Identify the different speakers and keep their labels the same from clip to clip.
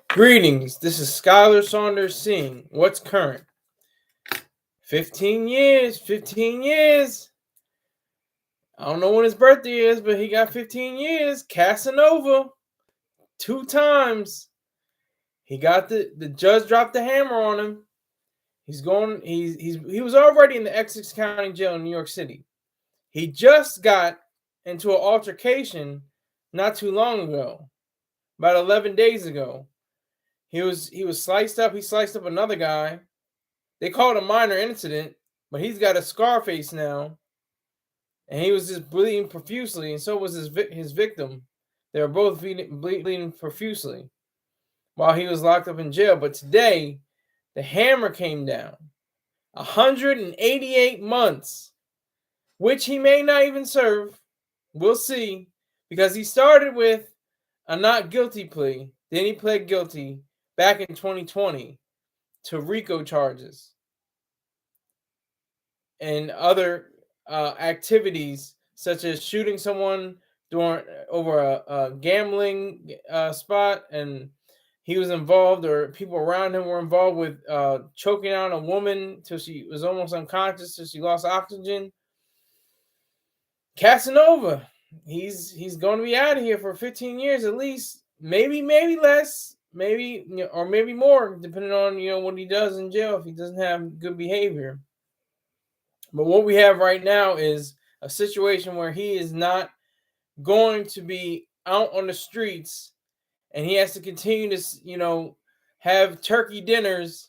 Speaker 1: Greetings. This is Skylar Saunders Singh. What's current? 15 years. 15 years. I don't know when his birthday is, but he got 15 years. Casanova. 2 times. He got the judge dropped the hammer on him. He was already in the Essex County Jail in New York City. He just got into an altercation not too long ago, about 11 days ago. He was sliced up. He sliced up another guy. They call it a minor incident, but he's got a scar face now, and he was just bleeding profusely, and so was his victim. They were both bleeding profusely while he was locked up in jail. But today, the hammer came down. 188 months, which he may not even serve. We'll see, because he started with a not guilty plea. Then he pled guilty back in 2020 to RICO charges and other activities, such as shooting someone over a gambling spot, and he was involved, or people around him were involved with choking out a woman till she was almost unconscious, till she lost oxygen. Casanova, he's going to be out of here for 15 years at least, maybe less, maybe or maybe more, depending on what he does in jail if he doesn't have good behavior. But what we have right now is a situation where he is not going to be out on the streets, and he has to continue to, have turkey dinners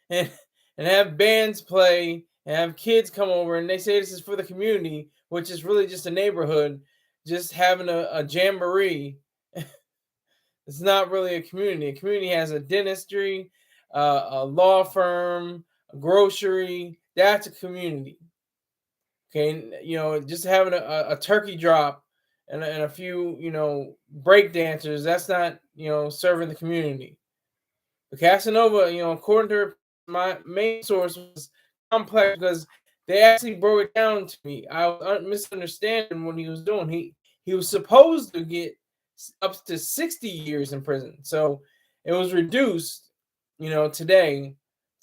Speaker 1: and have bands play and have kids come over, and they say this is for the community, which is really just a neighborhood, just having a jamboree. It's not really a community. A community has a dentistry, a law firm, a grocery. That's a community. Okay, just having a turkey drop and a few, break dancers, that's not, serving the community. But Casanova, according to my main source, was complex because they actually broke it down to me. I was misunderstanding what he was doing. He was supposed to get up to 60 years in prison. So it was reduced, today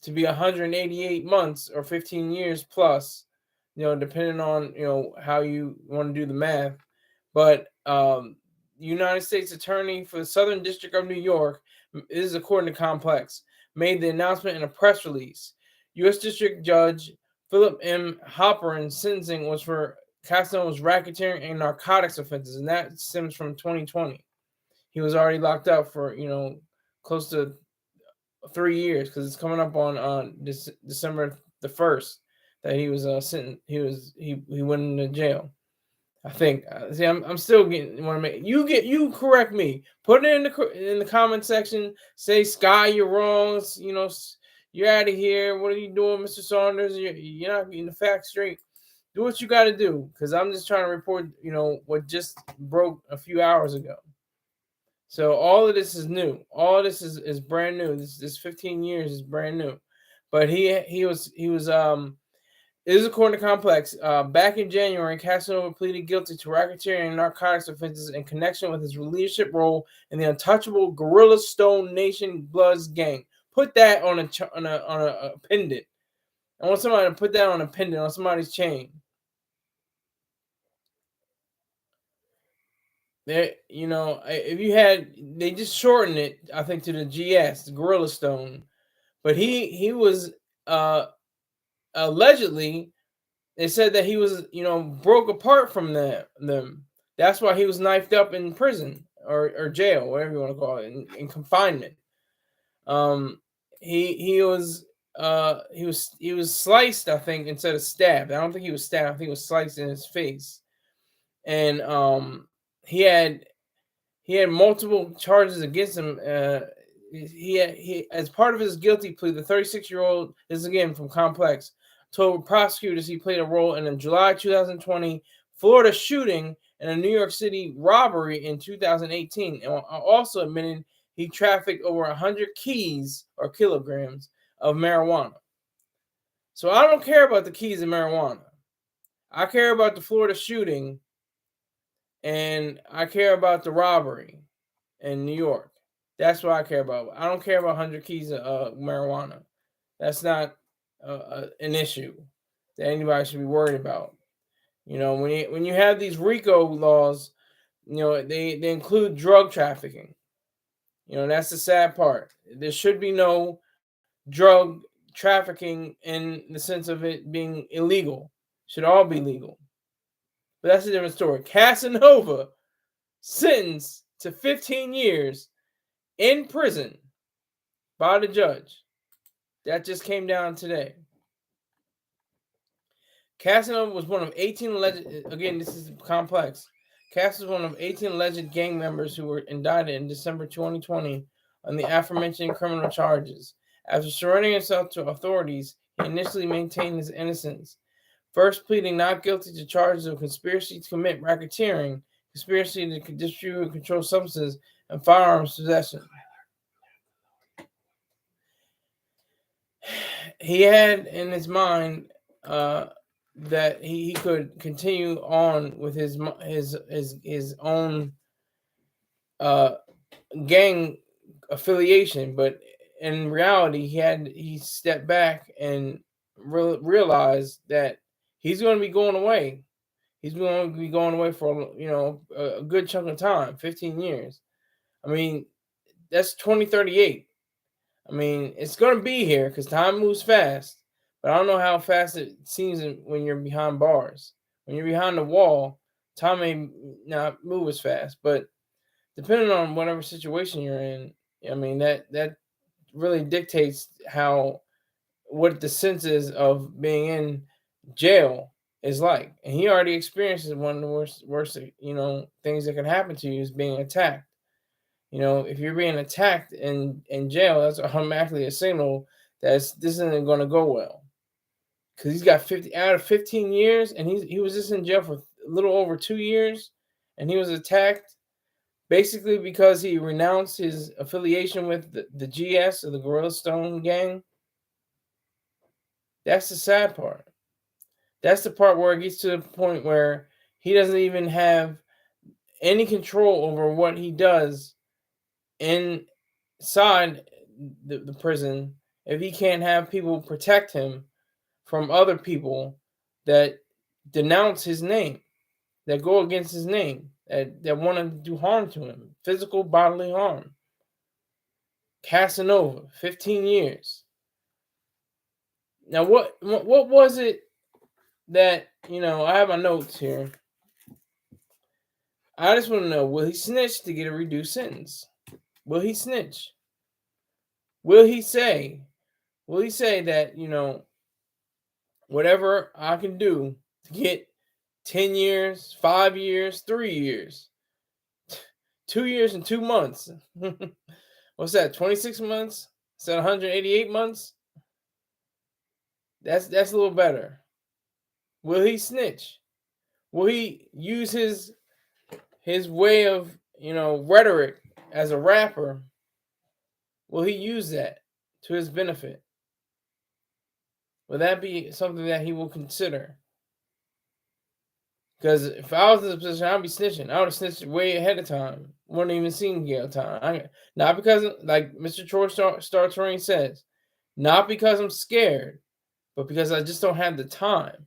Speaker 1: to be 188 months or 15 years plus, depending on, how you want to do the math. But United States Attorney for the Southern District of New York, this is according to Complex, made the announcement in a press release. U.S. District Judge Philip M. Halpern's sentencing was for Casanova's racketeering and narcotics offenses, and that stems from 2020. He was already locked up for, close to 3 years, because it's coming up on December the 1st that he was sentenced. He went into jail. I think. See, I'm still getting. Want to make you correct me. Put it in the comment section. Say, Sky, you're wrong. You're out of here. What are you doing, Mr. Saunders? You're not getting the facts straight. Do what you got to do, because I'm just trying to report, what just broke a few hours ago. So all of this is new. All of this is brand new. This 15 years is brand new. But he was It is according to Complex. Back in January, Casanova pleaded guilty to racketeering and narcotics offenses in connection with his leadership role in the untouchable Guerrilla Stone Nation Bloods gang. Put that on a pendant. I want somebody to put that on a pendant on somebody's chain. If they just shortened it, I think, to the GS, the Guerrilla Stone. But he was allegedly. They said that he was, broke apart from them. That's why he was knifed up in prison or jail, whatever you want to call it, in confinement. He was sliced, I think, instead of stabbed. I don't think he was stabbed. I think he was sliced in his face, and he had multiple charges against him. He as part of his guilty plea, the 36-year-old, is again from Complex, told prosecutors he played a role in a July 2020 Florida shooting and a New York City robbery in 2018, and also admitted he trafficked over 100 keys or kilograms of marijuana. So I don't care about the keys of marijuana. I care about the Florida shooting, and I care about the robbery in New York. That's what I care about. I don't care about 100 keys of marijuana. That's not an issue that anybody should be worried about. When you have these RICO laws, they include drug trafficking. That's the sad part. There should be no drug trafficking in the sense of it being illegal. Should all be legal. But that's a different story. Casanova sentenced to 15 years in prison by the judge. That just came down today. Casanova was one of 18 alleged. Again, this is complex. Casanova was one of 18 alleged gang members who were indicted in December 2020 on the aforementioned criminal charges. After surrendering himself to authorities, he initially maintained his innocence, first pleading not guilty to charges of conspiracy to commit racketeering, conspiracy to distribute and control substances, and firearms possession. He had in his mind that he could continue on with his own gang affiliation, but in reality, he stepped back and realized that he's going to be going away. He's going to be going away for a good chunk of time, 15 years. I mean, that's 2038. I mean, it's going to be here because time moves fast. But I don't know how fast it seems when you're behind bars. When you're behind the wall, time may not move as fast. But depending on whatever situation you're in, I mean, that really dictates what the sense is of being in jail is like. And he already experiences one of the worst things that can happen to you is being attacked. If you're being attacked in jail, that's automatically a signal that this isn't going to go well. Because he's got 50 out of 15 years, and he was just in jail for a little over 2 years, and he was attacked basically because he renounced his affiliation with the GS or the Gorilla Stone gang. That's the sad part. That's the part where it gets to the point where he doesn't even have any control over what he does inside the prison if he can't have people protect him from other people that denounce his name, that go against his name, that want to do harm to him, physical bodily harm. Casanova, 15 years. Now, what was it that, I have my notes here. I just want to know, will he snitch to get a reduced sentence? Will he snitch? Will he say that, whatever I can do to get 10 years, 5 years, 3 years, 2 years and 2 months. What's that? 26 months? Is that 188 months? That's a little better. Will he snitch? Will he use his way of, rhetoric as a rapper? Will he use that to his benefit? Will that be something that he will consider? Because if I was in this position, I'd be snitching. I would have snitched way ahead of time. Wouldn't even seen jail time. Not because, like Mr. Troy Star Terrain says, not because I'm scared, but because I just don't have the time.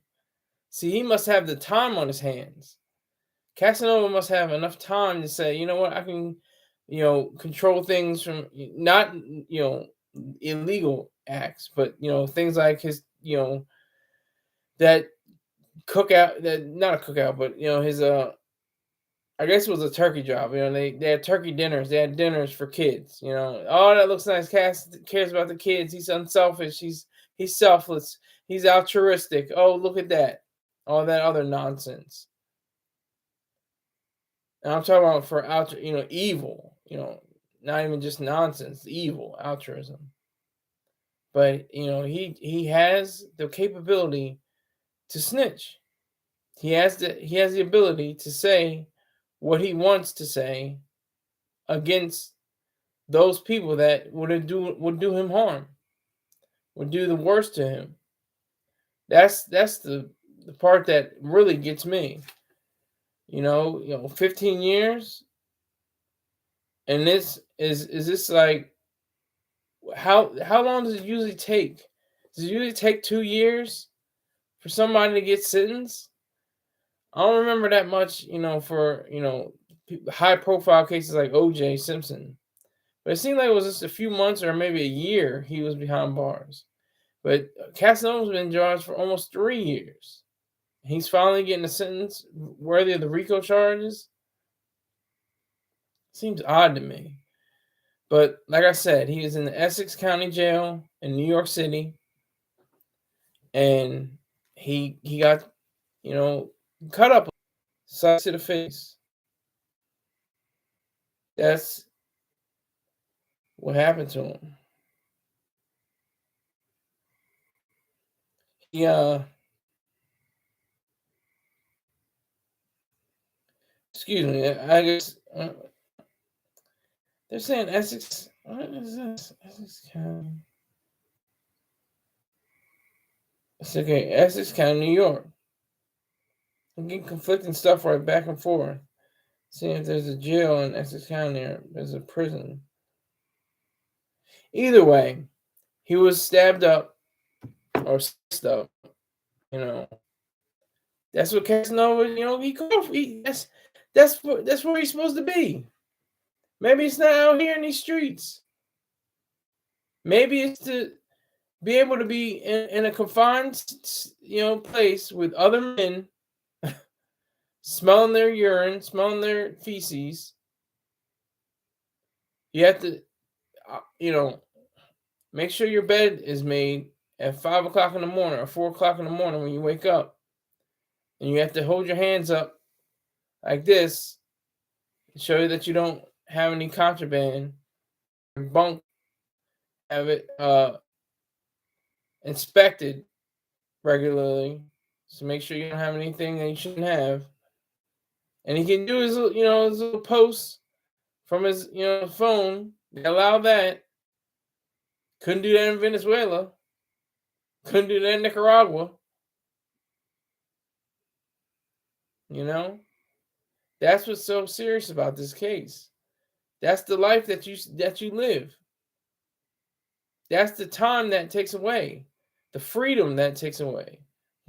Speaker 1: See, he must have the time on his hands. Casanova must have enough time to say, you know what, I can, control things from not, illegal acts, but, things like his, that cookout, that not a cookout, but his I guess it was a turkey job. They had turkey dinners. They had dinners for kids. Oh, that looks nice. Cass cares about the kids. He's unselfish. He's selfless. He's altruistic. Oh, look at that. All that other nonsense. And I'm talking about for evil. Not even just nonsense. Evil altruism. But he has the capability to snitch. He has the ability to say what he wants to say against those people that would do him harm, would do the worst to him. That's the part that really gets me. 15 years. And this is this like how long does it usually take? Does it usually take 2 years for somebody to get sentenced? I don't remember that much, for high profile cases like O.J. Simpson. But it seemed like it was just a few months or maybe a year he was behind bars. But Casanova's been charged for almost 3 years. He's finally getting a sentence worthy of the RICO charges. Seems odd to me. But like I said, he is in the Essex County Jail in New York City. And he got, cut up side to the face. That's what happened to him. He excuse me, I guess they're saying Essex. What is this? Essex County. It's okay. Essex County, New York. I'm getting conflicting stuff right back and forth. Seeing if there's a jail in Essex County or there's a prison. Either way, he was stabbed up or sliced up. That's what Casanova. He called. That's where he's supposed to be. Maybe it's not out here in these streets. Maybe it's to be able to be in a confined, place with other men, smelling their urine, smelling their feces. You have to, make sure your bed is made at 5 o'clock in the morning or 4 o'clock in the morning when you wake up. And you have to hold your hands up like this to show you that you don't have any contraband. Bunk, have it inspected regularly. So make sure you don't have anything that you shouldn't have. And he can do his little posts from his, phone. They allow that. Couldn't do that in Venezuela. Couldn't do that in Nicaragua. That's what's so serious about this case. That's the life that you live. That's the time that takes away, the freedom that takes away.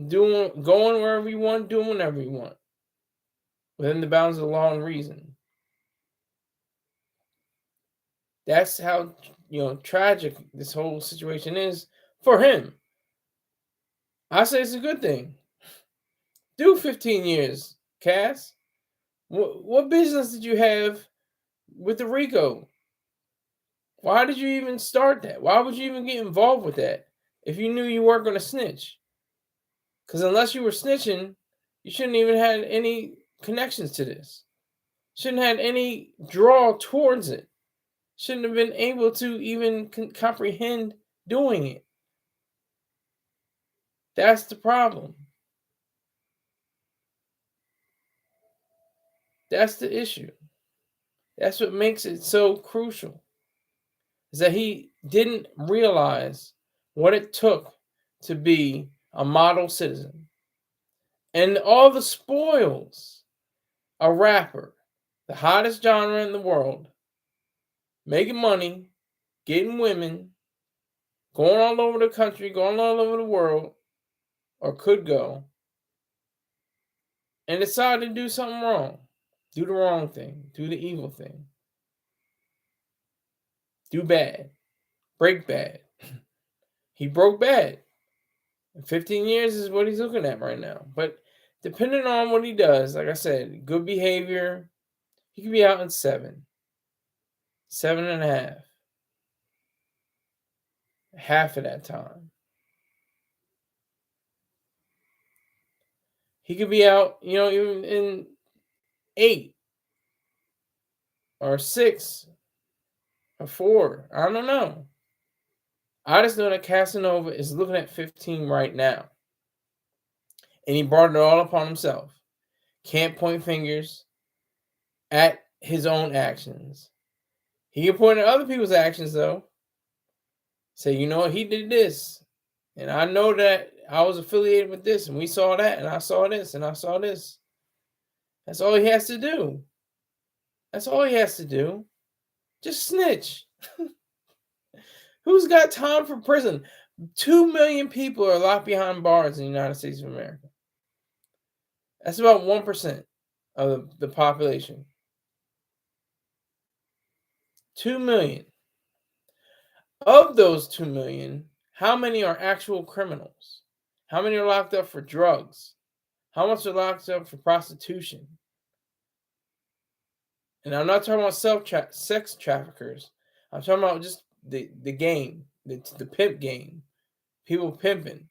Speaker 1: Going wherever you want, doing whatever you want, within the bounds of the law and reason. That's how tragic this whole situation is for him. I say it's a good thing. Do 15 years, Cass. What business did you have with the RICO? Why did you even start that? Why would you even get involved with that if you knew you weren't going to snitch? Because unless you were snitching, you shouldn't even have any connections to this. Shouldn't have any draw towards it. Shouldn't have been able to even comprehend doing it. That's the problem. That's the issue. That's what makes it so crucial. Is that he didn't realize what it took to be a model citizen. And all the spoils a rapper, the hottest genre in the world, making money, getting women, going all over the country, going all over the world, or could go, and decide to do something wrong. Do the wrong thing. Do the evil thing. Do bad. Break bad. He broke bad. 15 years is what he's looking at right now. But depending on what he does, like I said, good behavior, he could be out in 7.5. Half of that time. He could be out, even in 8 or 6 or 4. I don't know. I just know that Casanova is looking at 15 right now. And he brought it all upon himself. Can't point fingers at his own actions. He can point at other people's actions, though. Say, he did this. And I know that I was affiliated with this. And we saw that. And I saw this. And I saw this. That's all he has to do. That's all he has to do. Just snitch. Who's got time for prison? 2 million people are locked behind bars in the United States of America. That's about 1% of the population. 2 million. Of those 2 million, how many are actual criminals? How many are locked up for drugs? How much are locked up for prostitution? And I'm not talking about sex traffickers. I'm talking about just the game, the pimp game. People pimping.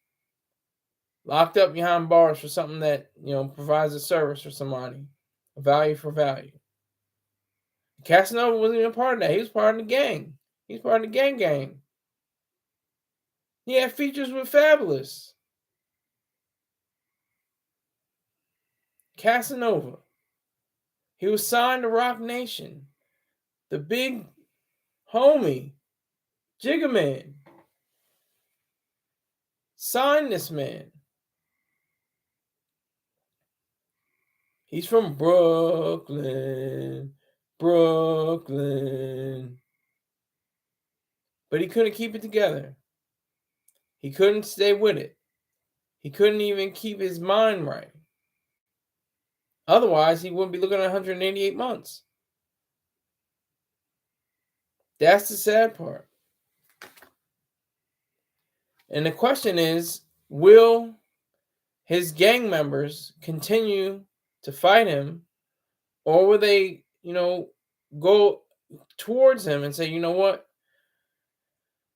Speaker 1: Locked up behind bars for something that, provides a service for somebody. A value for value. Casanova wasn't even part of that. He was part of the gang. He's part of the gang. He had features with Fabulous. Casanova. He was signed to Rock Nation. The big homie, Jigga Man, signed this man. He's from Brooklyn. But he couldn't keep it together. He couldn't stay with it. He couldn't even keep his mind right. Otherwise, he wouldn't be looking at 188 months. That's the sad part. And the question is, will his gang members continue to fight him, or will they, go towards him and say, you know what?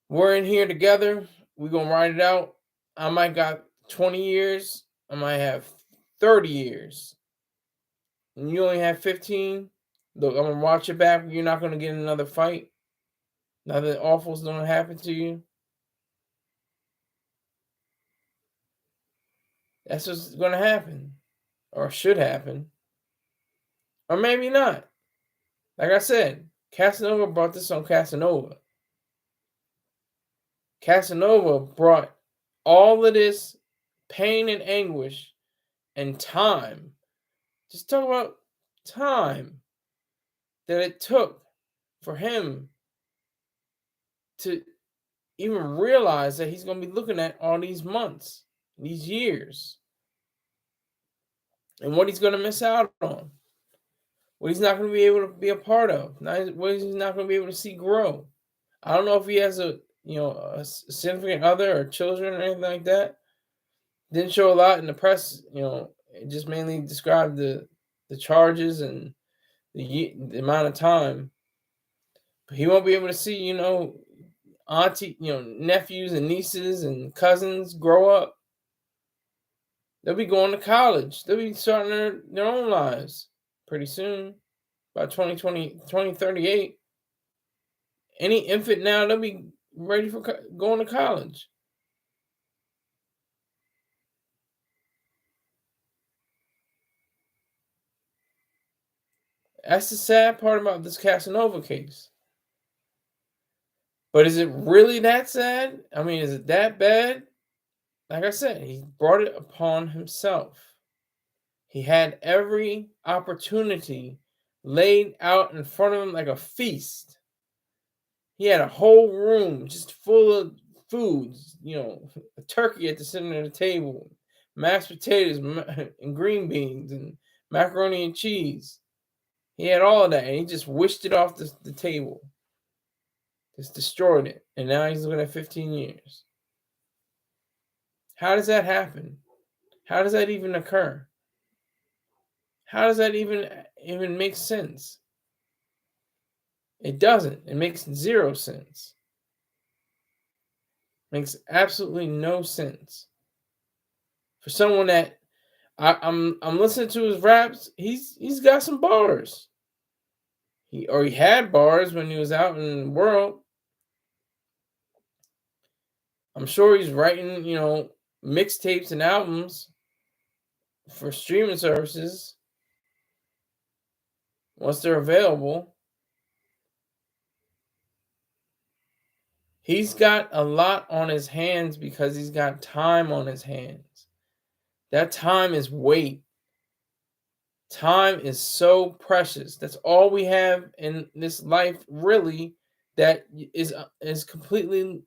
Speaker 1: We're in here together. We're going to ride it out. I might got 20 years. I might have 30 years. And you only have 15. Look, I'm going to watch your back. You're not going to get in another fight. Nothing awful's going to happen to you. That's what's going to happen. Or should happen. Or maybe not. Like I said, Casanova brought this on Casanova. Casanova brought all of this pain and anguish and time. Just talk about time that it took for him to even realize that he's going to be looking at all these months, these years, and what he's going to miss out on, what he's not going to be able to be a part of, what he's not going to be able to see grow. I don't know if he has a significant other or children or anything like that. Didn't show a lot in the press. It just mainly described the charges and the amount of time. But he won't be able to see, auntie, nephews and nieces and cousins grow up. They'll be going to college. They'll be starting their own lives pretty soon, by 2038. Any infant now, they'll be ready for going to college. That's the sad part about this Casanova case. But is it really that sad? I mean, is it that bad? Like I said, he brought it upon himself. He had every opportunity laid out in front of him like a feast. He had a whole room just full of foods, a turkey at the center of the table, mashed potatoes and green beans and macaroni and cheese. He had all of that, and he just wished it off the table. Just destroyed it. And now he's looking at 15 years. How does that happen? How does that even occur? How does that even make sense? It doesn't. It makes zero sense. Makes absolutely no sense. For someone that I'm listening to his raps, he's got some bars. He had bars when he was out in the world. I'm sure he's writing, mixtapes and albums for streaming services once they're available. He's got a lot on his hands because he's got time on his hands. That time is weight. Time is so precious. That's all we have in this life, really. That is completely,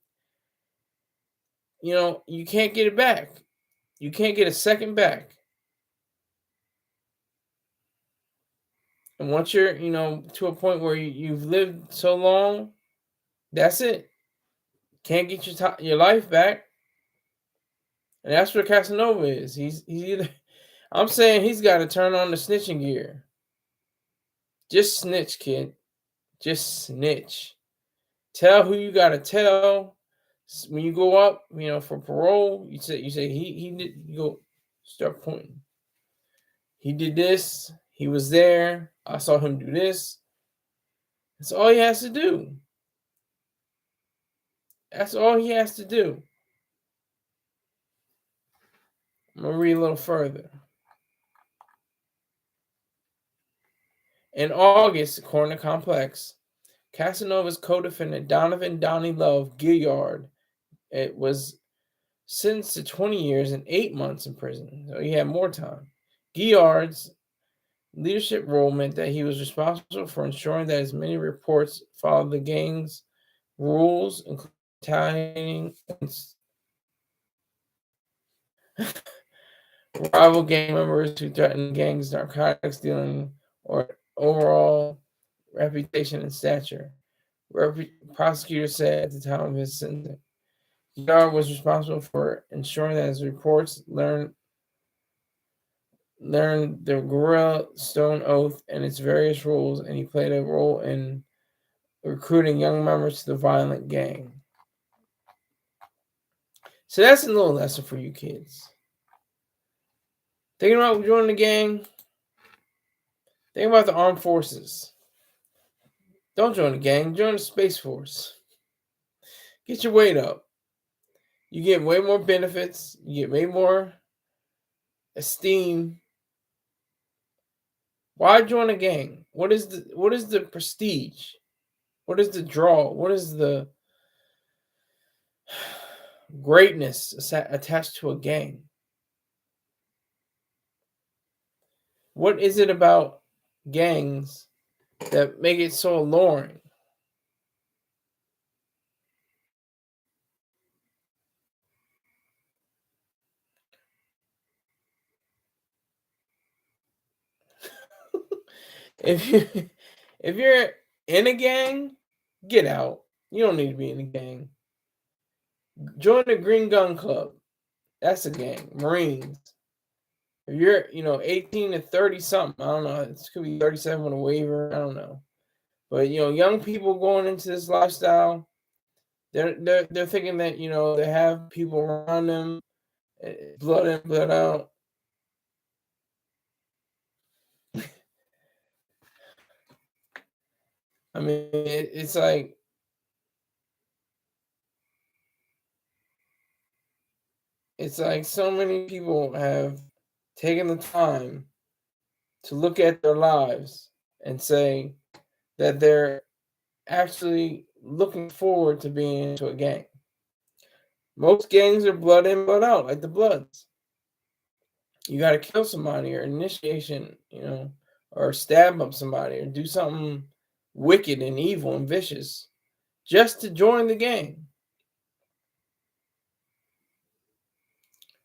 Speaker 1: you can't get it back. You can't get a second back. And once you're, to a point where you've lived so long, that's it. Can't get your life back. And that's what Casanova is. He's either. I'm saying he's got to turn on the snitching gear. Just snitch, kid. Just snitch. Tell who you got to tell. When you go up, for parole, you say he did. You go start pointing. He did this. He was there. I saw him do this. That's all he has to do. That's all he has to do. I'm going to read a little further. In August, according to Complex, Casanova's co-defendant Donovan Donnie Love Gilliard, it was sentenced to 20 years and 8 months in prison, so he had more time. Gilliard's leadership role meant that he was responsible for ensuring that as many reports followed the gang's rules, including retaliating against rival gang members who threatened the gang's narcotics dealing or overall reputation and stature. Prosecutor said at the time of his sentencing, Gilliard was responsible for ensuring that his reports learned the Gorilla Stone Oath and its various rules, and he played a role in recruiting young members to the violent gang. So that's a little lesson for you kids. Thinking about joining the gang? Think about the armed forces. Don't join the gang. Join the Space Force. Get your weight up. You get way more benefits. You get way more esteem. Why join a gang? What is the prestige? What is the draw? What is the greatness attached to a gang? What is it about gangs that make it so alluring? If you're in a gang, get out. You don't need to be in a gang. Join the Green Gun Club. That's a gang. Marines. If you're, 18 to 30 something, I don't know. It could be 37 with a waiver. I don't know. But young people going into this lifestyle, they're thinking that they have people around them, blood in, blood out. I mean, it's like so many people have taken the time to look at their lives and say that they're actually looking forward to being into a gang. Most gangs are blood in, blood out, like the Bloods. You got to kill somebody or initiation, or stab up somebody or do something wicked and evil and vicious just to join the gang.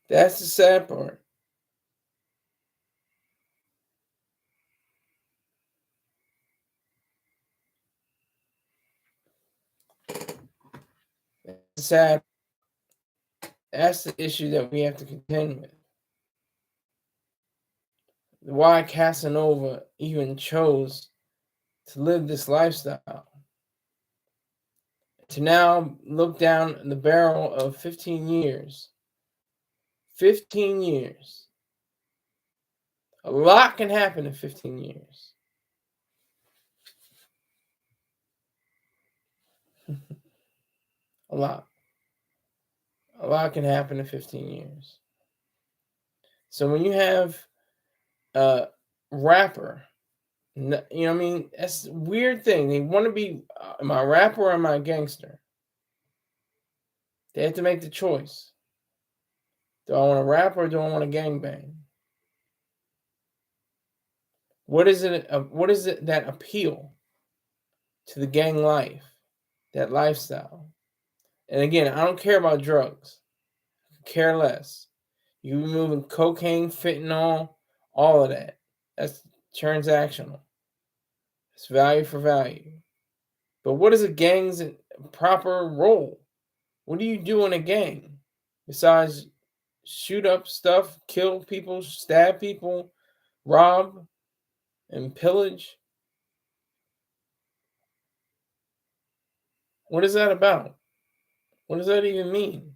Speaker 1: That's the sad part. That's sad. That's the issue that we have to contend with. Why Casanova even chose to live this lifestyle. To now look down the barrel of 15 years. 15 years. A lot can happen in 15 years. A lot. A lot can happen in 15 years. So when you have a rapper, that's a weird thing. They want to be, am I a rapper or am I a gangster? They have to make the choice. Do I want to rap or do I want to gangbang? What is it? What is it that appeal to the gang life, that lifestyle? And again, I don't care about drugs. Care less. You be moving cocaine, fentanyl, all of that. That's transactional. It's value for value. But what is a gang's proper role? What do you do in a gang besides shoot up stuff, kill people, stab people, rob, and pillage? What is that about? What does that even mean?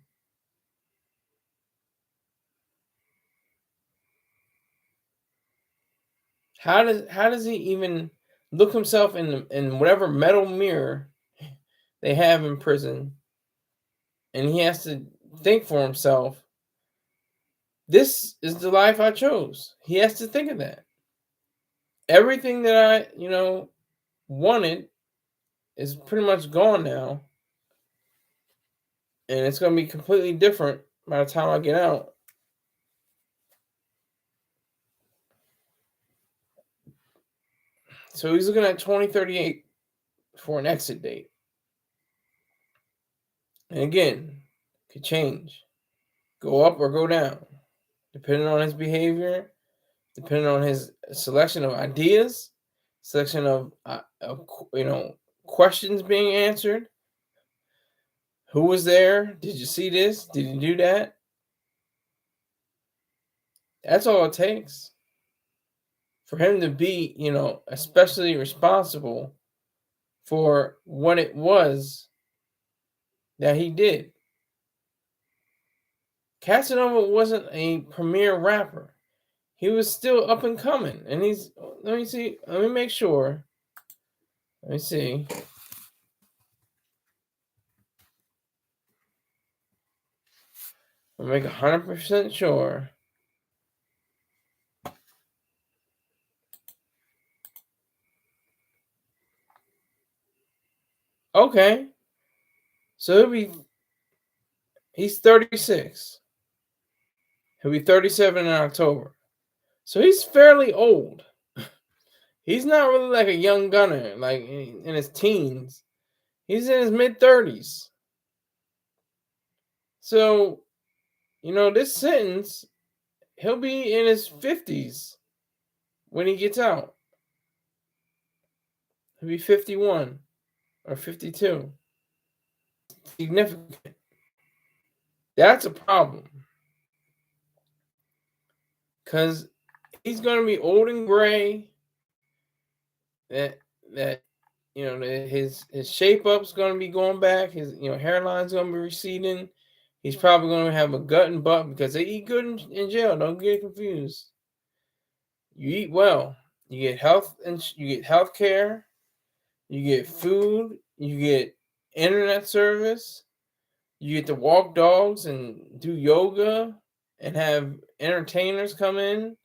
Speaker 1: How does he even look himself in whatever metal mirror they have in prison, and he has to think for himself, this is the life I chose. He has to think of that. Everything that I wanted is pretty much gone now, and it's going to be completely different by the time I get out. So he's looking at 2038 for an exit date. And again, could change, go up or go down, depending on his behavior, depending on his selection of ideas, selection of questions being answered. Who was there? Did you see this? Did you do that? That's all it takes for him to be, especially responsible for what it was that he did. Casanova wasn't a premier rapper. He was still up and coming. And let me see, let me make sure. Let me see. I'll make 100% sure. Okay. So he's 36. He'll be 37 in October. So he's fairly old. He's not really like a young gunner, like in his teens. He's in his mid-30s. So, this sentence, he'll be in his 50s when he gets out. He'll be 51 or 52. Significant. That's a problem. Because he's going to be old and gray. That his shape up's going to be going back. His hairline's going to be receding. He's probably going to have a gut and butt because they eat good in jail. Don't get confused. You eat well. You get health and you get health care. You get food. You get internet service. You get to walk dogs and do yoga and have entertainers come in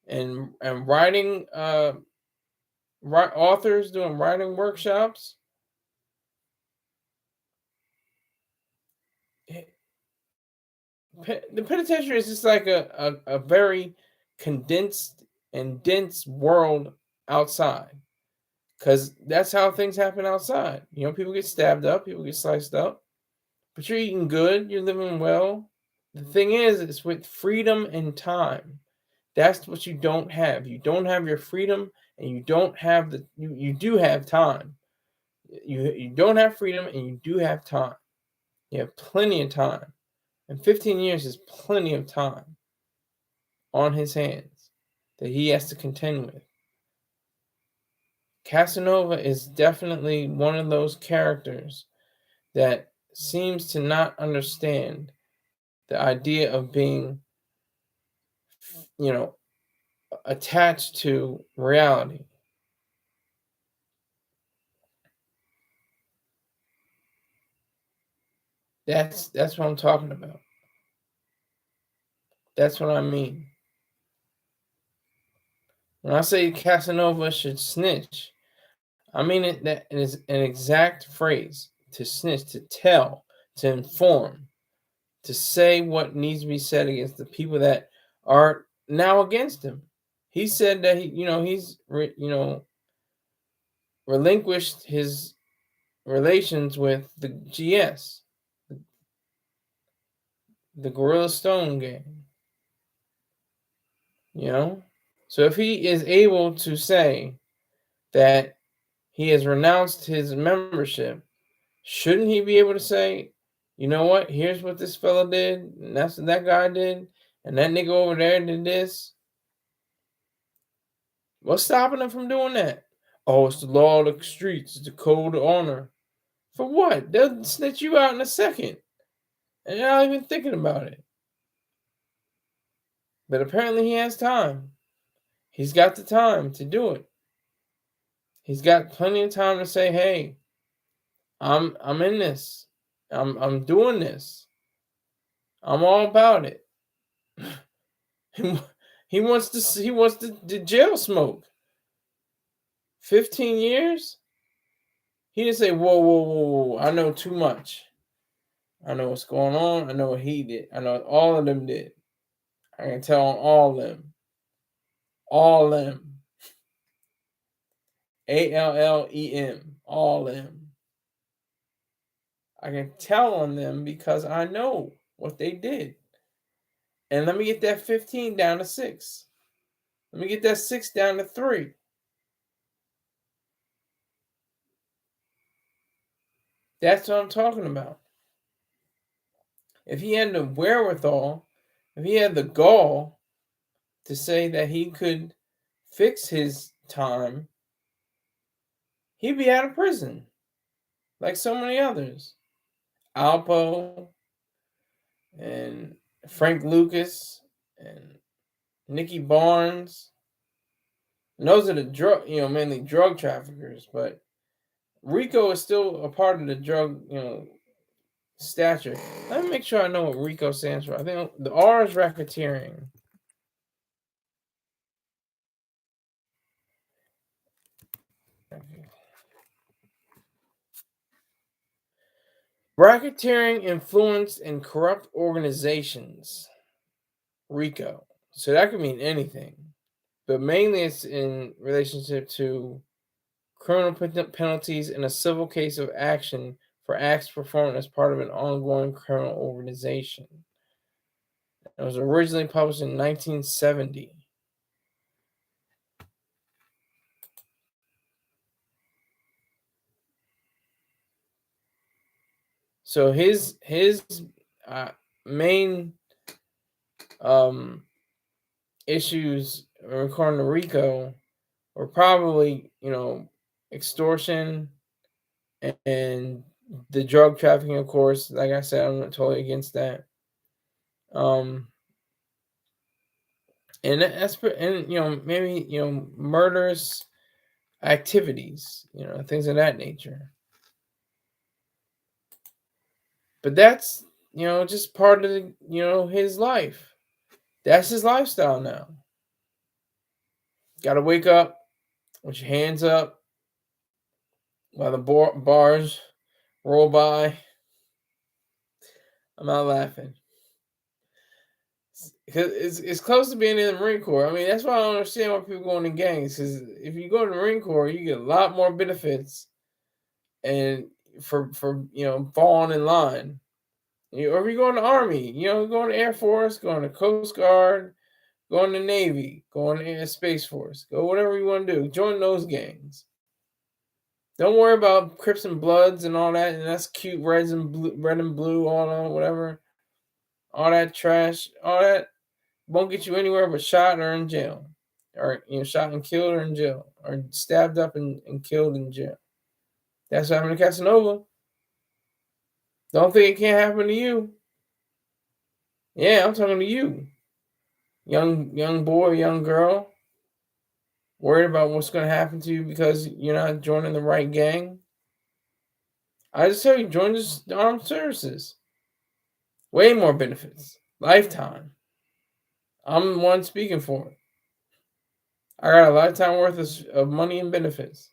Speaker 1: and writing authors doing writing workshops. The penitentiary is just like a very condensed and dense world outside, because that's how things happen outside. People get stabbed up, people get sliced up, but you're eating good, you're living well. The thing is, it's with freedom and time. That's what you don't have. You don't have your freedom, and you don't have you do have time. You don't have freedom, and you do have time. You have plenty of time. And 15 years is plenty of time on his hands that he has to contend with. Casanova is definitely one of those characters that seems to not understand the idea of being, attached to reality. That's what I'm talking about. That's what I mean. When I say Casanova should snitch, I mean it that it is an exact phrase. To snitch, to tell, to inform, to say what needs to be said against the people that are now against him. he said that he's relinquished his relations with the GS, the Gorilla Stone gang. So if he is able to say that he has renounced his membership, shouldn't he be able to say, you know what, here's what this fella did, and that's what that guy did, and that nigga over there did this? What's stopping him from doing that? Oh, it's the law of the streets, it's the code of honor. For what? They'll snitch you out in a second, and you're not even thinking about it. But apparently he has time. He's got the time to do it. He's got plenty of time to say, hey, I'm in this. I'm doing this. I'm all about it. He wants the jail smoke. 15 years? He didn't say, whoa, I know too much. I know what's going on. I know what he did. I know what all of them did. I can tell on all of them. All of them. ALLEM. All of them. I can tell on them because I know what they did. And let me get that 15 down to 6. Let me get that 6 down to 3. That's what I'm talking about. If he had the wherewithal, if he had the gall to say that he could fix his time, he'd be out of prison like so many others. Alpo and Frank Lucas and Nicky Barnes. And those are the mainly drug traffickers, but Rico is still a part of the drug, stature. Let me make sure I know what RICO stands for. I think the R is racketeering. Racketeering, influence, and corrupt organizations. RICO. So that could mean anything, but mainly it's in relationship to criminal penalties in a civil case of action for acts performed as part of an ongoing criminal organization. It was originally published in 1970. So his main issues according to RICO were probably extortion and the drug trafficking. Of course, like I said, I'm not totally against that. And that's maybe murderous activities, things of that nature. But that's just part of his life. That's his lifestyle now. Got to wake up with your hands up while the bars roll by. I'm not laughing because it's close to being in the Marine Corps. I mean, that's why I don't understand why people go into gangs. Because if you go to the Marine Corps, you get a lot more benefits, and for falling in line. Or if you go in the Army, go in the Air Force, go in the Coast Guard, go in the Navy, go in the Space Force, go whatever you want to do. Join those gangs. Don't worry about Crips and Bloods and all that, and that's cute, red and blue, all that, whatever. All that trash, all that won't get you anywhere but shot or in jail. Or shot and killed or in jail. Or stabbed up and killed in jail. That's what happened to Casanova. Don't think it can't happen to you. Yeah, I'm talking to you. Young boy, young girl. Worried about what's going to happen to you because you're not joining the right gang. I just tell you, join the armed services. Way more benefits. Lifetime. I'm the one speaking for it. I got a lifetime worth of money and benefits.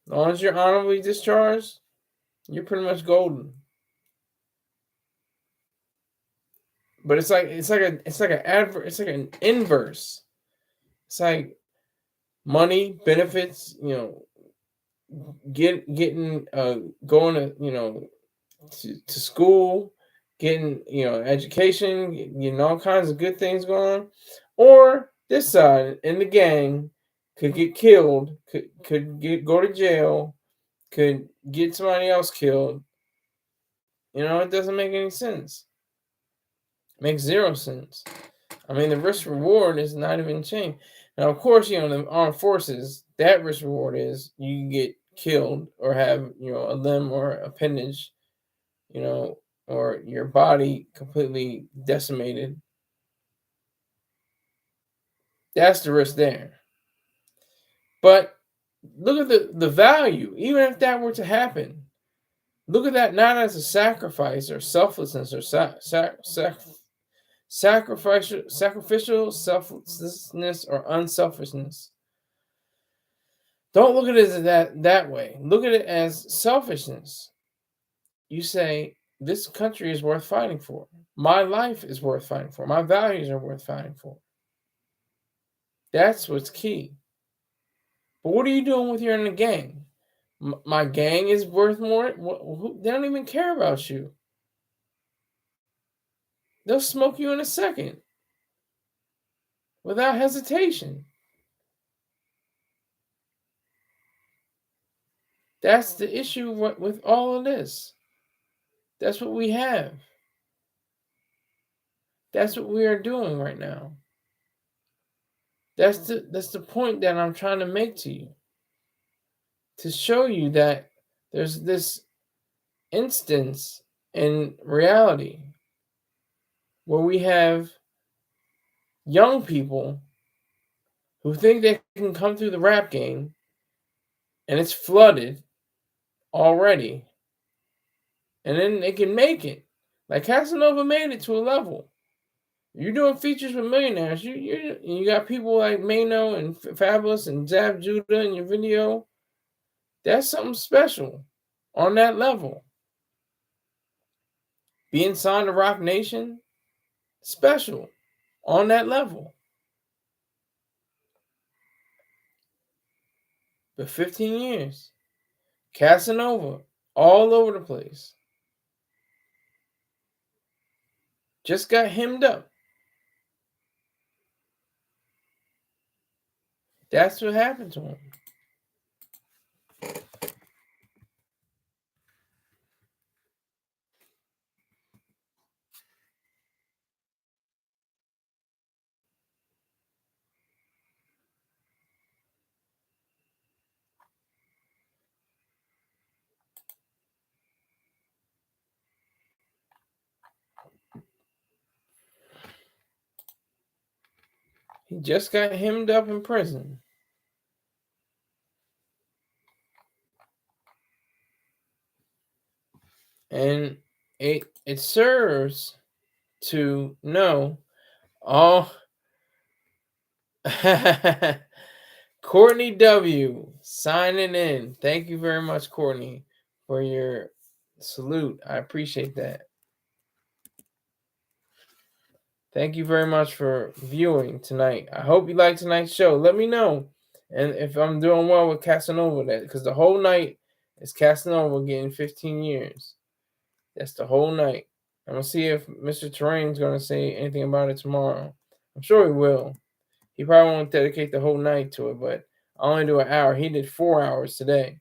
Speaker 1: As long as you're honorably discharged, you're pretty much golden. But it's like an inverse. It's like money, benefits, getting going to to school, getting education, getting all kinds of good things going on, or this side in the gang could get killed, go to jail, could get somebody else killed. It doesn't make any sense. It makes zero sense. I mean, the risk reward is not even changed. Now, of course, the armed forces, that risk reward is you can get killed or have a limb or appendage, you know, or your body completely decimated. That's the risk there. But look at the value. Even if that were to happen, look at that not as a sacrifice or selflessness or sacrificial selflessness or unselfishness. Don't look at it as that way. Look at it as selfishness. You say, this country is worth fighting for. My life is worth fighting for. My values are worth fighting for. That's what's key. But what are you doing with you're in a gang? My gang is worth more. They don't even care about you. They'll smoke you in a second without hesitation. That's the issue with all of this. That's what we have. That's what we are doing right now. That's the point that I'm trying to make to you. To show you that there's this instance in reality where we have young people who think they can come through the rap game and it's flooded already, and then they can make it. Like Casanova made it to a level. You're doing features with millionaires. You got people like Mano and Fabulous and Zab Judah in your video. That's something special on that level. Being signed to Rock Nation, special on that level. But 15 years, Casanova, all over the place. Just got hemmed up. That's what happened to him. He just got hemmed up in prison. And it serves to know all. Courtney W. signing in. Thank you very much, Courtney, for your salute. I appreciate that. Thank you very much for viewing tonight. I hope you liked tonight's show. Let me know, and if I'm doing well with Casanova, that because the whole night is Casanova getting 15 years. That's the whole night. I'm gonna see if Mr. Terrain's gonna say anything about it tomorrow. I'm sure he will. He probably won't dedicate the whole night to it, but I only do an hour. He did 4 hours today.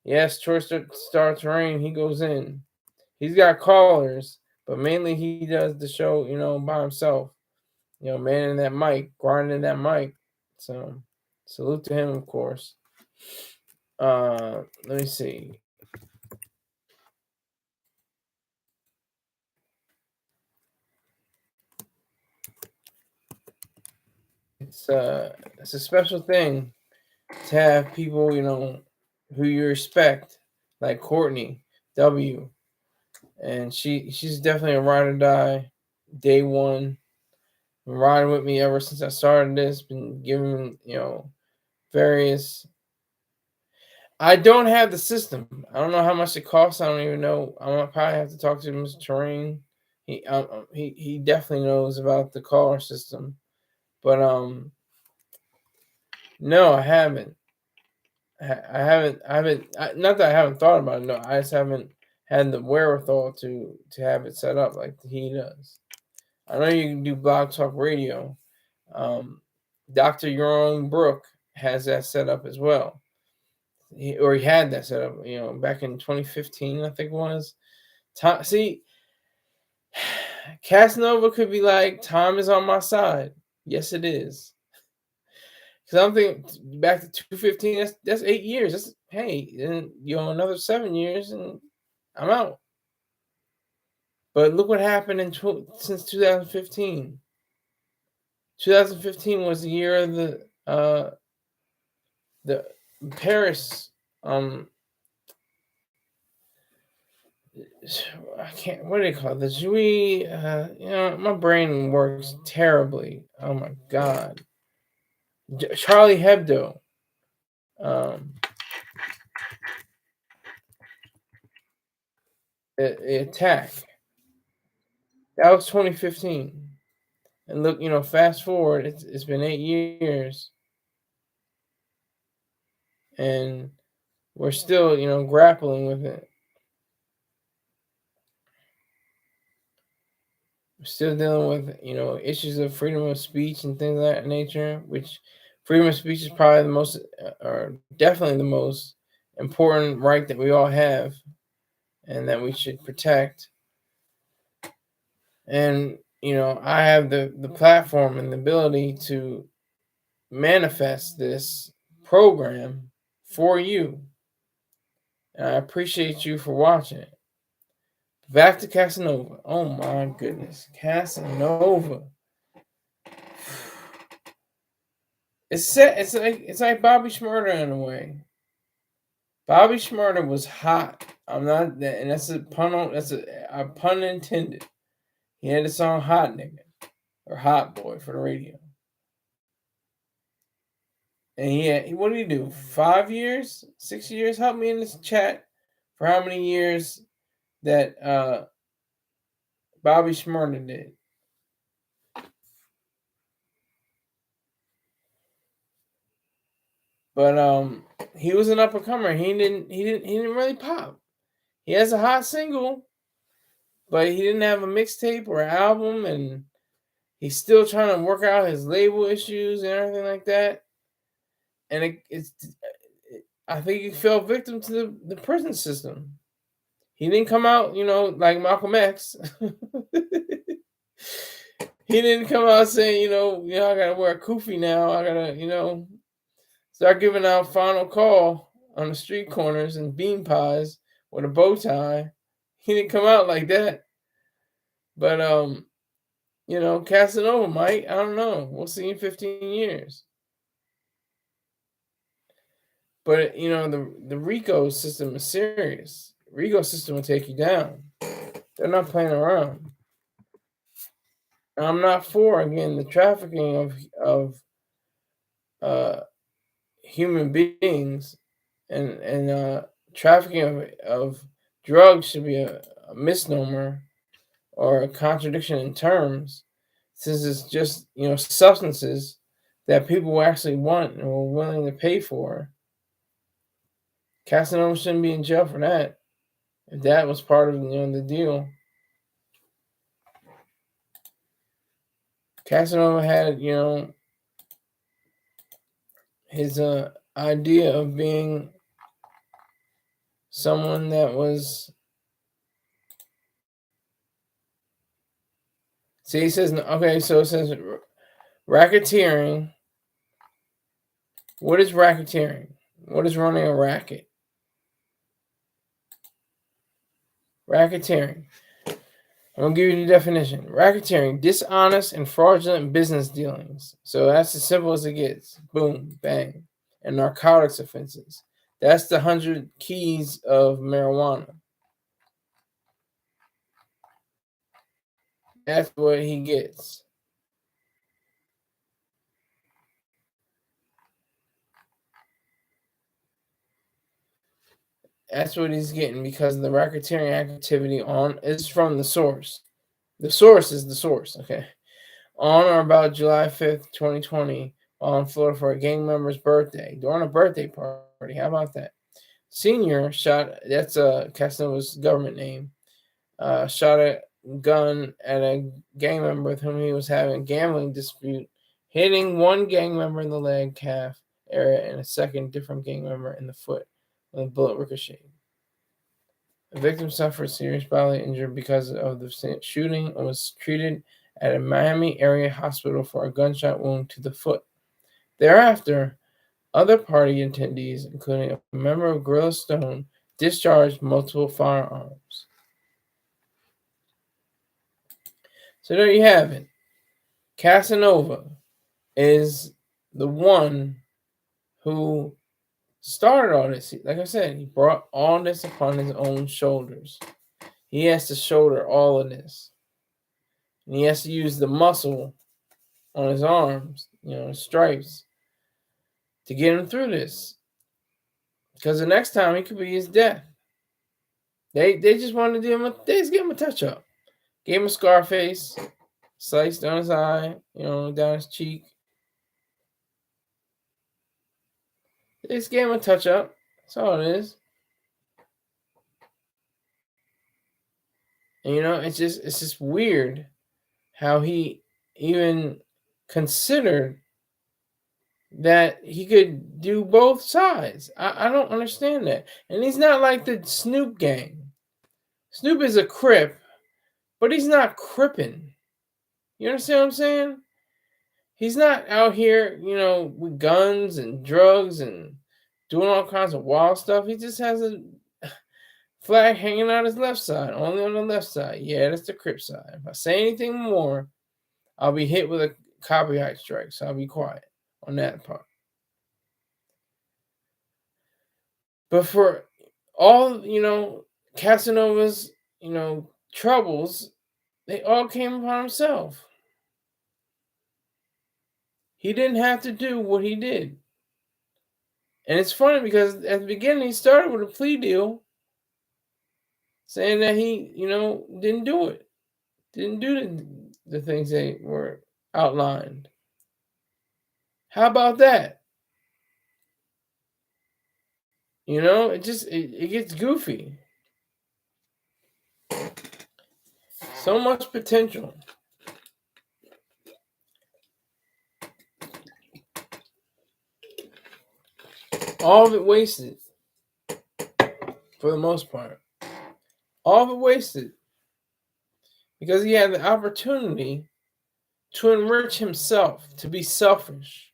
Speaker 1: Yes, Choice Star Terrain, he goes in. He's got callers, but mainly he does the show, by himself. Manning that mic, grinding that mic. So, salute to him, of course. Let me see. It's a special thing to have people, who you respect, like Courtney W. And she's definitely a ride or die. Day one, been riding with me ever since I started this. Been giving various. I don't have the system. I don't know how much it costs. I don't even know. I'm gonna probably have to talk to Mr. Terrain He definitely knows about the caller system, but no, I haven't. Not that I haven't thought about it. No, I just haven't had the wherewithal to have it set up like he does. I know you can do Blog Talk Radio. Um, Dr. Jerome Brook has that set up as well. He had that set up, back in 2015, I think it was. See, Casanova could be like, time is on my side. Yes, it is. Because I'm thinking back to 2015, that's 8 years. That's, hey, and another 7 years and I'm out. But look what happened since 2015. 2015 was the year of the Paris. I can't. What do they call it? The Jury. My brain works terribly. Oh my god. Charlie Hebdo. The attack. That was 2015. And look, fast forward, it's been 8 years, and we're still, grappling with it. We're still dealing with, issues of freedom of speech and things of that nature, which freedom of speech is probably the most, or definitely the most important right that we all have and that we should protect. And, I have the platform and the ability to manifest this program for you. And I appreciate you for watching it. Back to Casanova. Oh my goodness. Casanova. It's like Bobby Shmurda in a way. Bobby Shmurda was hot. I'm not that, and that's a pun intended. He had the song Hot Nigga or Hot Boy for the radio. And what did he do? 5 years? 6 years? Help me in this chat for how many years that Bobby Shmurda did. But he was an up and comer. He didn't really pop. He has a hot single, but he didn't have a mixtape or an album, and he's still trying to work out his label issues and everything like that. And I think he fell victim to the prison system. He didn't come out, like Malcolm X. He didn't come out saying, I gotta wear a kufi now. I gotta, start giving out final call on the street corners and bean pies with a bow tie. He didn't come out like that. But Casanova might. I don't know. We'll see in 15 years. But the RICO system is serious. RICO system will take you down. They're not playing around. And I'm not for, again, the trafficking of human beings, and trafficking of drugs should be a misnomer or a contradiction in terms, since it's just substances that people actually want and are willing to pay for. Casanova shouldn't be in jail for that. If that was part of the deal, Casanova had his idea of being someone that was. See, he says, okay, so it says racketeering. What is racketeering? What is running a racket? Racketeering. I'm going to give you the definition. Racketeering, dishonest and fraudulent business dealings. So that's as simple as it gets. Boom, bang. And narcotics offenses. That's the 100 keys of marijuana. That's what he gets. That's what he's getting because of the racketeering activity is from the source. The source is the source. Okay. On or about July 5th, 2020, while in Florida for a gang member's birthday, during a birthday party. How about that? Senior shot, that's Casanova's government name, shot a gun at a gang member with whom he was having a gambling dispute, hitting one gang member in the leg, calf area, and a second different gang member in the foot when the bullet ricocheted. The victim suffered serious bodily injury because of the shooting and was treated at a Miami area hospital for a gunshot wound to the foot. Thereafter, other party attendees, including a member of Gorilla Stone, discharged multiple firearms. So there you have it. Casanova is the one who started all this. Like I said, he brought all this upon his own shoulders. He has to shoulder all of this. And he has to use the muscle on his arms, his stripes, to get him through this. Because the next time it could be his death. They just wanted to give him a touch up. Gave him a scar face, sliced down his eye, down his cheek. They just gave him a touch up. That's all it is. And it's just weird how he even considered that he could do both sides. I don't understand that. And he's not like the Snoop gang. Snoop is a Crip, but he's not cripping. You understand what I'm saying? He's not out here, with guns and drugs and doing all kinds of wild stuff. He just has a flag hanging out his left side, only on the left side. Yeah, that's the Crip side. If I say anything more, I'll be hit with a copyright strike, so I'll be quiet on that part. But for all, Casanova's, troubles, they all came upon himself. He didn't have to do what he did. And it's funny because at the beginning he started with a plea deal saying that he, didn't do it. Didn't do the things that were outlined. How about that? It gets goofy. So much potential. All of it wasted. For the most part. All of it wasted. Because he had the opportunity to enrich himself, to be selfish.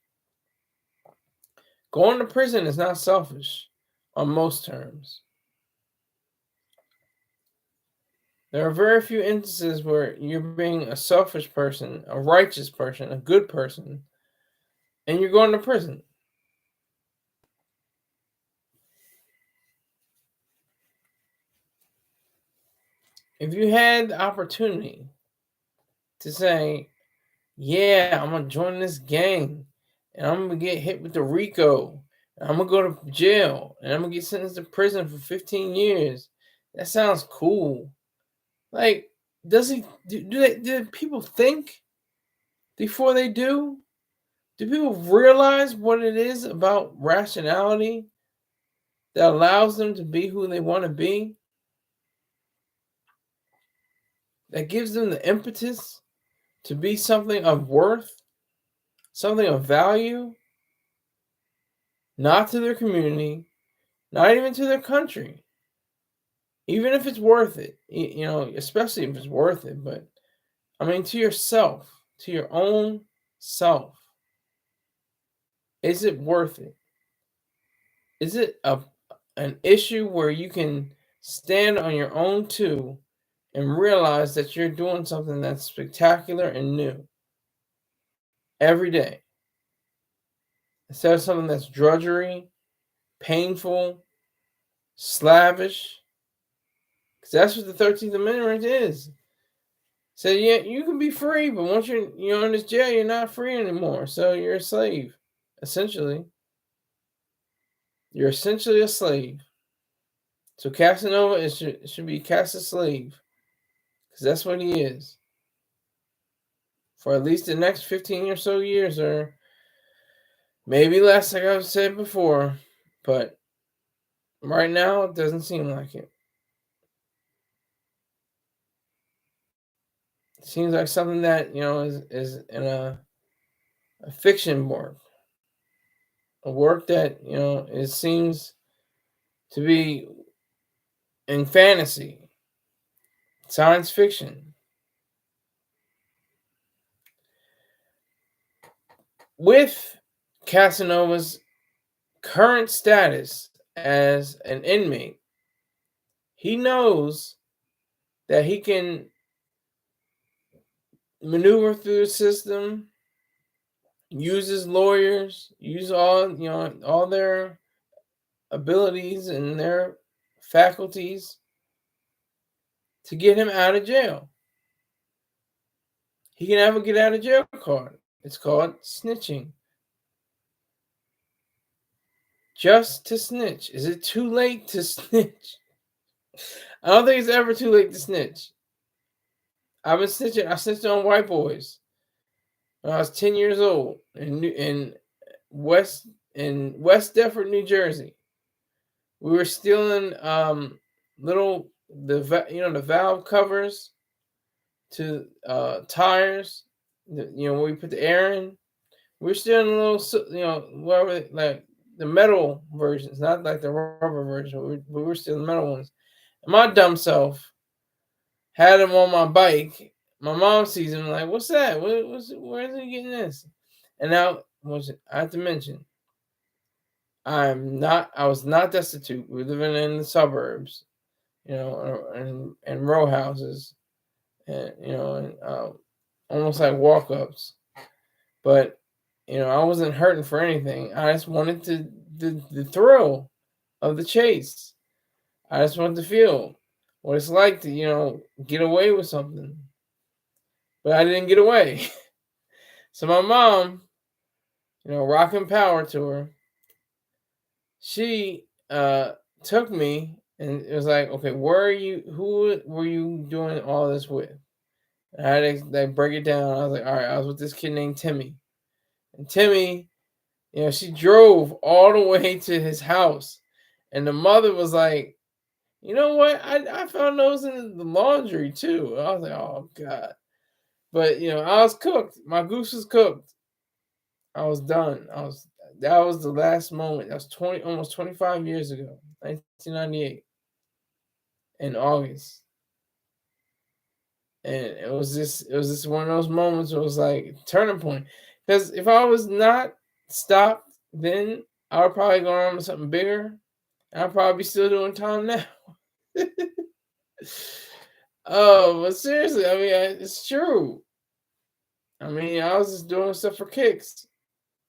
Speaker 1: Going to prison is not selfish on most terms. There are very few instances where you're being a selfish person, a righteous person, a good person, and you're going to prison. If you had the opportunity to say, yeah, I'm going to join this gang, and I'm going to get hit with the RICO, and I'm going to go to jail, and I'm going to get sentenced to prison for 15 years, that sounds cool. Like, do people think before they do? Do people realize what it is about rationality that allows them to be who they want to be? That gives them the impetus to be something of worth, something of value, not to their community, not even to their country. Even if it's worth it, especially if it's worth it, but to yourself, to your own self. Is it worth it? Is it an issue where you can stand on your own two and realize that you're doing something that's spectacular and new every day? Instead of something that's drudgery, painful, slavish. Because that's what the 13th Amendment is. So yeah, you can be free, but once you're in this jail, you're not free anymore. So you're a slave, essentially. You're essentially a slave. So Casanova should be cast a slave, because that's what he is. for at least the next 15 or so years, or maybe less, like I've said before. But right now, it doesn't seem like it. It seems like something that is in a fiction work, a work that it seems to be in fantasy, science fiction. With Casanova's current status as an inmate, he knows that he can maneuver through the system, use his lawyers, use all their abilities and their faculties to get him out of jail. He can have a get out of jail card. It's called snitching. Just to snitch. Is it too late to snitch? I don't think it's ever too late to snitch. I've been snitching. I snitched on white boys when I was 10 years old in West Deptford, New Jersey. We were stealing the valve covers to tires. Where we put the air in. We were stealing a little, whatever, like the metal versions, not like the rubber version. We were stealing the metal ones. And my dumb self had him on my bike. My mom sees him like, "What's that? Where is he getting this?" And now, I have to mention, I was not destitute. We were living in the suburbs, and row houses, and almost like walk-ups. But I wasn't hurting for anything. I just wanted the thrill of the chase. I just wanted to feel what it's like to get away with something. But I didn't get away. So my mom, rocking power to her, she took me and it was like, okay, who were you doing all this with? And I had to break it down. I was like, all right, I was with this kid named Timmy. And Timmy, she drove all the way to his house. And the mother was like, you know what? I found those in the laundry too. I was like, oh God. But I was cooked. My goose was cooked. I was done. That was the last moment. That was almost 25 years ago, 1998, in August. And it was just one of those moments where it was like turning point. Because if I was not stopped then, I would probably go on to something bigger. And I'd probably be still doing time now. Oh, but seriously, I mean, it's true. I mean, I was just doing stuff for kicks.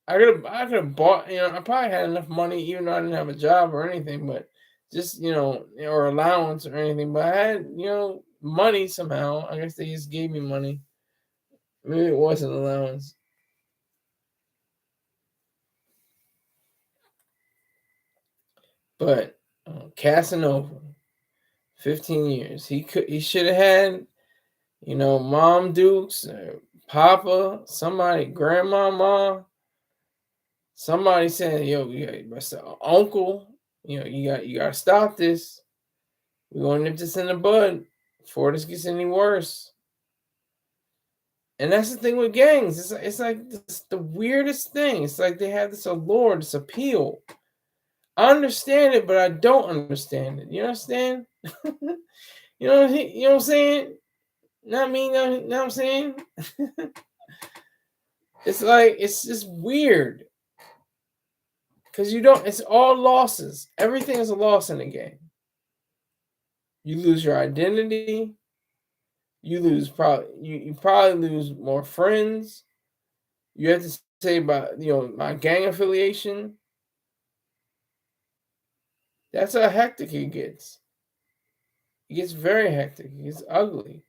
Speaker 1: I could have bought, I probably had enough money, even though I didn't have a job or anything, but just, or allowance or anything. But I had, money somehow. I guess they just gave me money. Maybe it was an allowance. But Casanova, 15 years. He should have had, Mom Dukes, Papa, somebody, Grandmama, somebody saying, "Yo, Uncle, you got to stop this. We're gonna nip this in the bud before this gets any worse." And that's the thing with gangs. It's like the weirdest thing. It's like they have this allure, this appeal. I understand it, but I don't understand it. You understand? You know what I'm saying? Not me. Know what I'm saying? It's like it's just weird because it's all losses. Everything is a loss in a game. You lose your identity. You you probably lose more friends. You have to say about my gang affiliation. That's how hectic it gets. It gets very hectic. It gets ugly.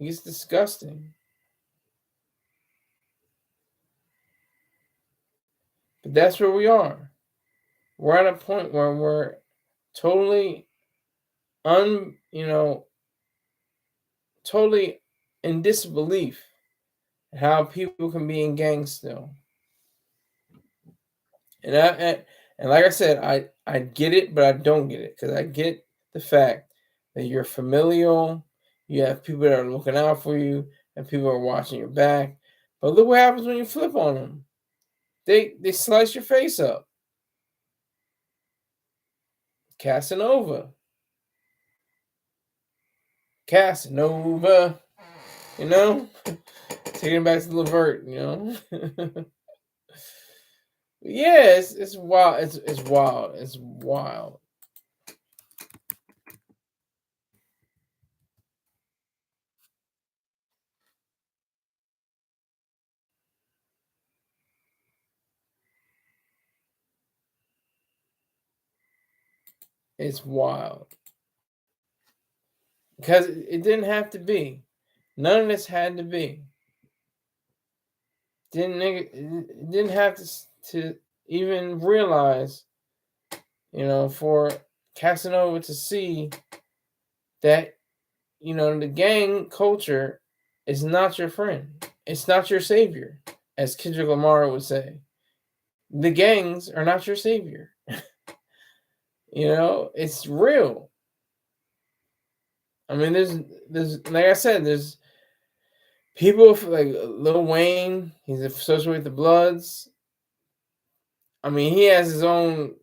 Speaker 1: It gets disgusting. But that's where we are. We're at a point where we're totally totally in disbelief at how people can be in gangs still. And like I said, I get it, but I don't get it, because I get the fact that you're familial, you have people that are looking out for you, and people are watching your back. But look what happens when you flip on them. They slice your face up. Casanova. You know? Taking it back to Levert, you know? Yeah, it's wild. It's wild. It's wild. It's wild. Because it didn't have to be. None of this had to be. It didn't have to even realize, for Casanova to see that, the gang culture is not your friend. It's not your savior, as Kendrick Lamar would say. The gangs are not your savior. It's real. I mean, there's like I said, there's people like Lil Wayne. He's associated with the Bloods. I mean, he has his own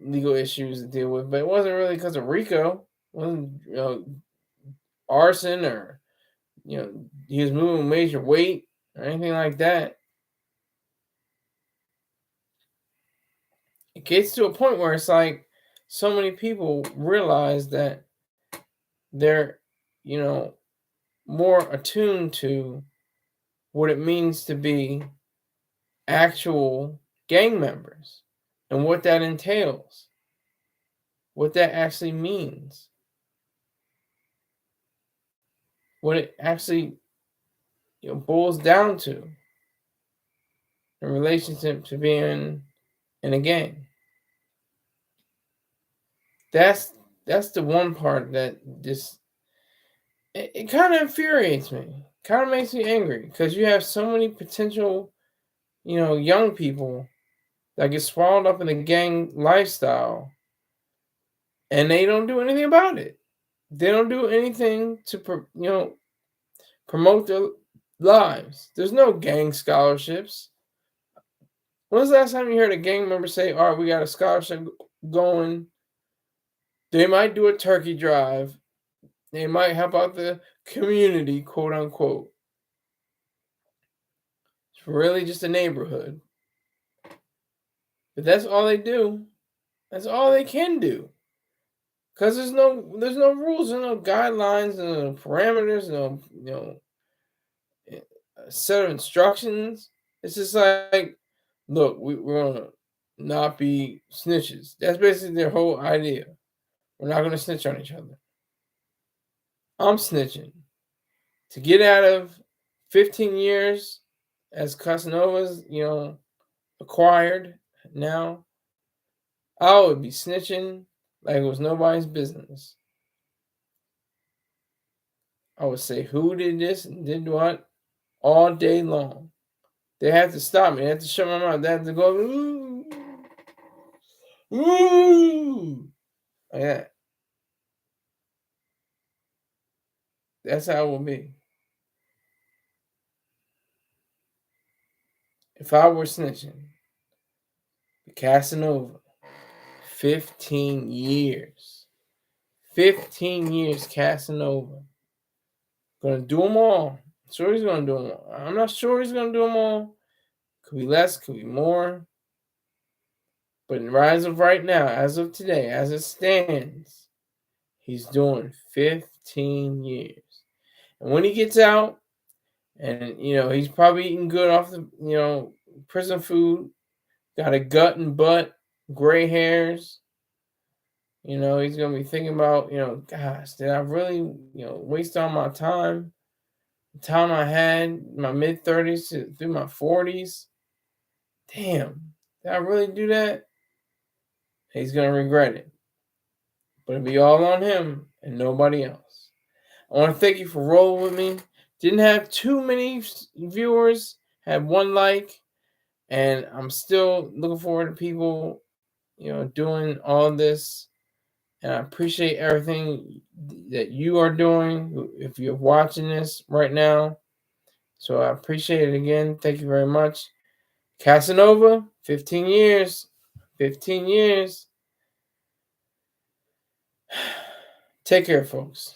Speaker 1: legal issues to deal with, but it wasn't really because of RICO. It wasn't arson, or he was moving major weight or anything like that. It gets to a point where it's like so many people realize that they're more attuned to what it means to be actual gang members and what that entails, what that actually means, what it actually boils down to in relationship to being in a gang. That's the one part that just it kind of infuriates me, kind of makes me angry, because you have so many potential young people that get swallowed up in the gang lifestyle, and they don't do anything about it. They don't do anything to promote their lives. There's no gang scholarships. When's the last time you heard a gang member say, "All right, we got a scholarship going"? They might do a turkey drive. They might help out the community, quote unquote. It's really just a neighborhood. But that's all they do. That's all they can do. Because there's no rules, there's no guidelines, no parameters, no set of instructions. It's just like, look, we're gonna not be snitches. That's basically their whole idea. We're not gonna snitch on each other. I'm snitching to get out of 15 years as Casanova's, acquired now. I would be snitching like it was nobody's business. I would say who did this and did what all day long. They have to stop me. They have to shut my mouth. They have to go, ooh, ooh, like that. That's how it will be. If I were snitching, Casanova, 15 years. 15 years, Casanova. Gonna do them all. Sure, he's gonna do them all. I'm not sure he's gonna do them all. Could be less, could be more. But as of right now, as of today, as it stands, he's doing 15 years. And when he gets out, and he's probably eating good off the prison food, got a gut and butt, gray hairs. He's gonna be thinking about, gosh, did I really, waste all my time? The time I had, my mid-30s through my 40s. Damn, did I really do that? He's gonna regret it. But it'll be all on him and nobody else. I want to thank you for rolling with me. Didn't have too many viewers. Had 1 like, and I'm still looking forward to people, doing all this. And I appreciate everything that you are doing. If you're watching this right now, so I appreciate it again. Thank you very much. Casanova, 15 years. 15 years. Take care, folks.